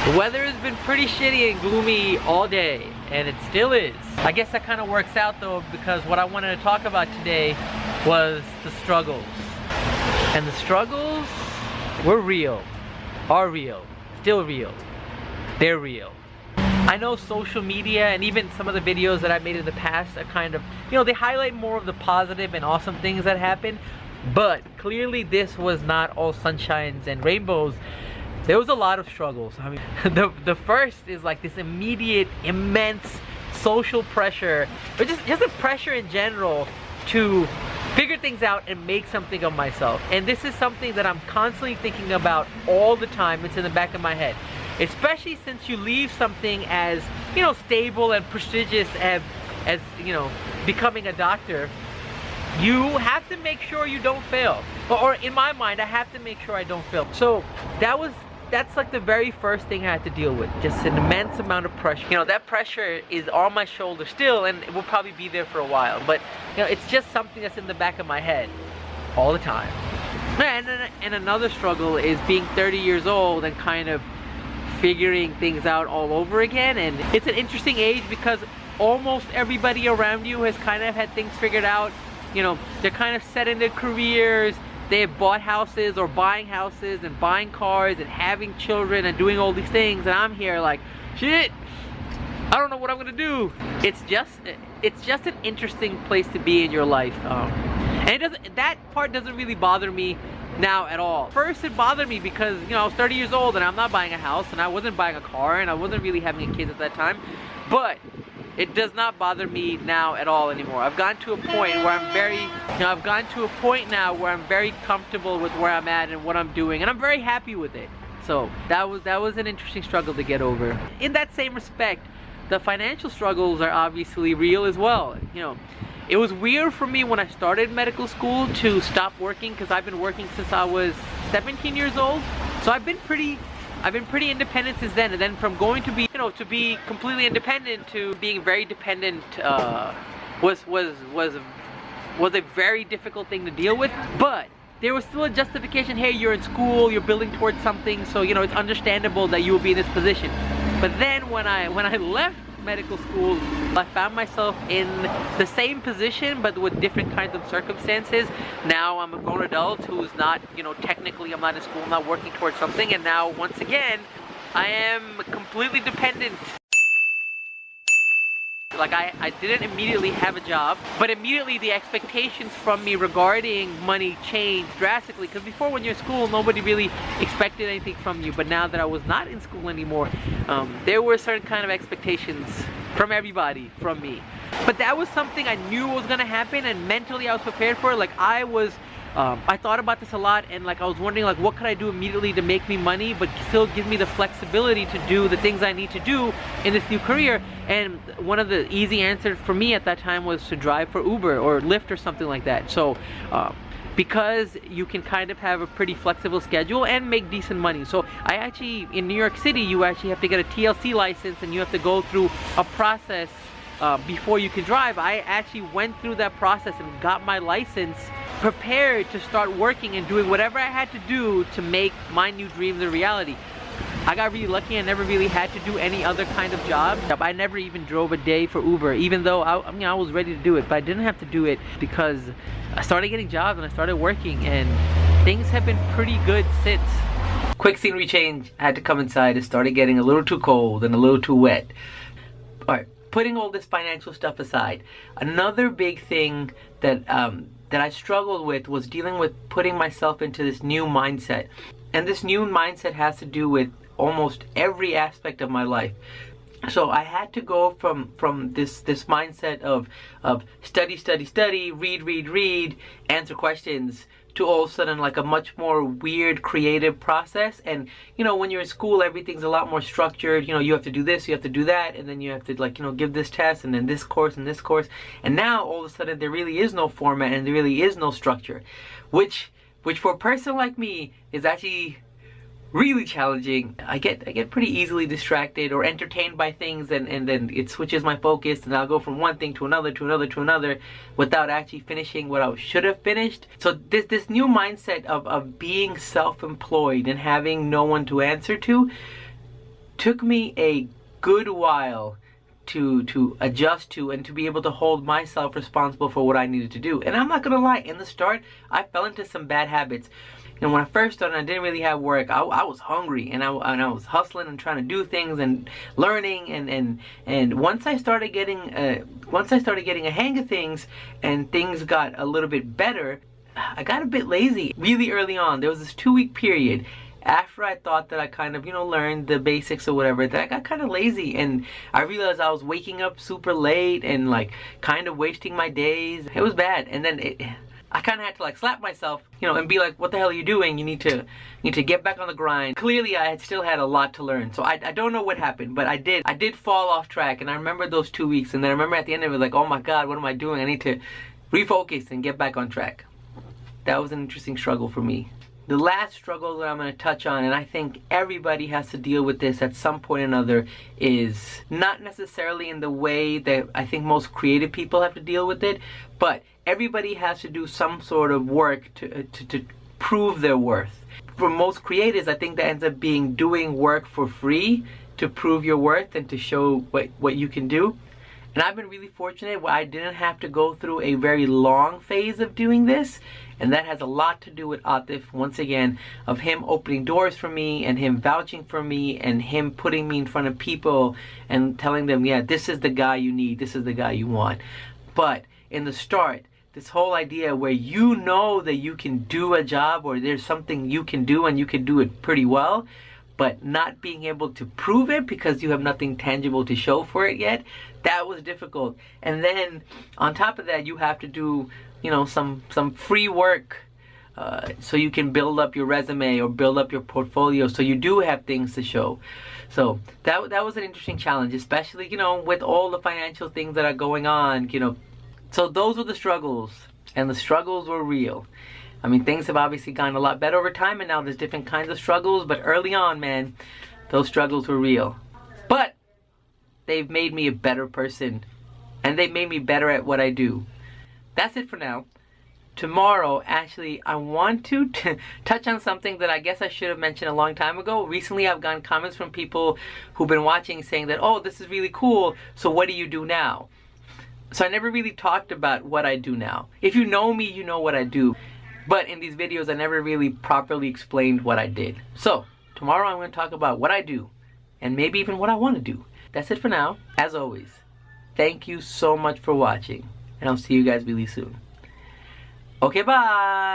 The weather has been pretty shitty and gloomy all day, and it still is. I guess that kind of works out though, because what I wanted to talk about today was the struggles. And the struggles were real, are real, still real. They're real. I know social media and even some of the videos that I made in the past are kind of, you know, they highlight more of the positive and awesome things that happen, but clearly this was not all sunshines and rainbows. There was a lot of struggles. I mean, the first is like this immediate, immense social pressure, or just the pressure in general to figure things out and make something of myself. And this is something that I'm constantly thinking about all the time. It's in the back of my head. Especially since you leave something as, you know, stable and prestigious as you know, becoming a doctor. You have to make sure you don't fail. Or in my mind, I have to make sure I don't fail. So that's like the very first thing I had to deal with. Just an immense amount of pressure. You know, that pressure is on my shoulders still, and it will probably be there for a while. But, you know, it's just something that's in the back of my head all the time. And another struggle is being 30 years old and kind of figuring things out all over again. And it's an interesting age because almost everybody around you has kind of had things figured out. You know, they're kind of set in their careers. They have bought houses or buying houses and buying cars and having children and doing all these things, and I'm here like, shit, I don't know what I'm gonna do. It's just an interesting place to be in your life, and that part doesn't really bother me now at all. First it bothered me because, you know, I was 30 years old and I'm not buying a house and I wasn't buying a car and I wasn't really having a kid at that time, but it does not bother me now at all anymore. I've gotten to a point where I'm very, you know, I've gotten to a point now where I'm very comfortable with where I'm at and what I'm doing, and I'm very happy with it. So that was an interesting struggle to get over. In that same respect, the financial struggles are obviously real as well. You know, it was weird for me when I started medical school to stop working, because I've been working since I was 17 years old. So I've been pretty independent since then, and then from going to be, you know, to be completely independent to being very dependent was a very difficult thing to deal with. But there was still a justification. Hey, you're in school, you're building towards something, so, you know, it's understandable that you will be in this position. But then when I left medical school, I found myself in the same position but with different kinds of circumstances. Now I'm a grown adult who's not, you know, technically I'm not in school, I'm not working towards something, and now once again I am completely dependent. Like I didn't immediately have a job, but immediately the expectations from me regarding money changed drastically, because before when you're in school nobody really expected anything from you, but now that I was not in school anymore, there were certain kind of expectations from everybody from me. But that was something I knew was gonna happen, and mentally I was prepared for it. Like I thought about this a lot, and like I was wondering, like, what could I do immediately to make me money but still give me the flexibility to do the things I need to do in this new career. And one of the easy answers for me at that time was to drive for Uber or Lyft or something like that. So because you can kind of have a pretty flexible schedule and make decent money. So I actually, in New York City, you actually have to get a TLC license and you have to go through a process before you can drive. I actually went through that process and got my license, prepared to start working and doing whatever I had to do to make my new dreams a reality. I got really lucky. I never really had to do any other kind of job. I never even drove a day for Uber, even though I mean, I was ready to do it, but I didn't have to do it because I started getting jobs and I started working, and things have been pretty good since. Quick scenery change. I had to come inside. It started getting a little too cold and a little too wet. Alright, putting all this financial stuff aside, another big thing that I struggled with was dealing with putting myself into this new mindset. And this new mindset has to do with almost every aspect of my life. So I had to go from this mindset of study, read, answer questions, to all of a sudden like a much more weird creative process. And you know, when you're in school, everything's a lot more structured. You know, you have to do this, you have to do that, and then you have to, like, you know, give this test and then this course and this course. And now all of a sudden there really is no format and there really is no structure, which for a person like me is actually really challenging. I get pretty easily distracted or entertained by things, and then it switches my focus, and I'll go from one thing to another without actually finishing what I should have finished. So this new mindset of being self-employed and having no one to answer to took me a good while to adjust to and to be able to hold myself responsible for what I needed to do. And I'm not gonna lie, in the start, I fell into some bad habits. And when I first started, I didn't really have work. I was hungry, and I was hustling and trying to do things and learning. And once I started getting a hang of things, and things got a little bit better, I got a bit lazy really early on. There was this 2-week period after I thought that I kind of, learned the basics or whatever, that I got kind of lazy, and I realized I was waking up super late and like kind of wasting my days. It was bad. And then I kind of had to like slap myself, and be like, what the hell are you doing? You need to get back on the grind. Clearly I still had a lot to learn. So I don't know what happened, but I did fall off track. And I remember those 2 weeks, and then I remember at the end of it, like, oh my God, what am I doing? I need to refocus and get back on track. That was an interesting struggle for me. The last struggle that I'm going to touch on, and I think everybody has to deal with this at some point or another, is not necessarily in the way that I think most creative people have to deal with it, but everybody has to do some sort of work to prove their worth. For most creatives, I think that ends up being doing work for free to prove your worth and to show what you can do. And I've been really fortunate where I didn't have to go through a very long phase of doing this. And that has a lot to do with Atif, once again, of him opening doors for me and him vouching for me and him putting me in front of people and telling them, yeah, this is the guy you need, this is the guy you want. But in the start, this whole idea where you know that you can do a job or there's something you can do and you can do it pretty well, but not being able to prove it because you have nothing tangible to show for it yet, that was difficult. And then on top of that, you have to do some free work so you can build up your resume or build up your portfolio so you do have things to show. So that was an interesting challenge, especially with all the financial things that are going on. So those were the struggles, and the struggles were real. I mean, things have obviously gotten a lot better over time, and now there's different kinds of struggles, but early on, man, those struggles were real. But they've made me a better person, and they've made me better at what I do. That's it for now. Tomorrow, actually, I want to touch on something that I guess I should have mentioned a long time ago. Recently, I've gotten comments from people who've been watching saying that, oh, this is really cool, so what do you do now? So I never really talked about what I do now. If you know me, you know what I do. But in these videos, I never really properly explained what I did. So, tomorrow I'm going to talk about what I do, and maybe even what I want to do. That's it for now. As always, thank you so much for watching, and I'll see you guys really soon. Okay, bye!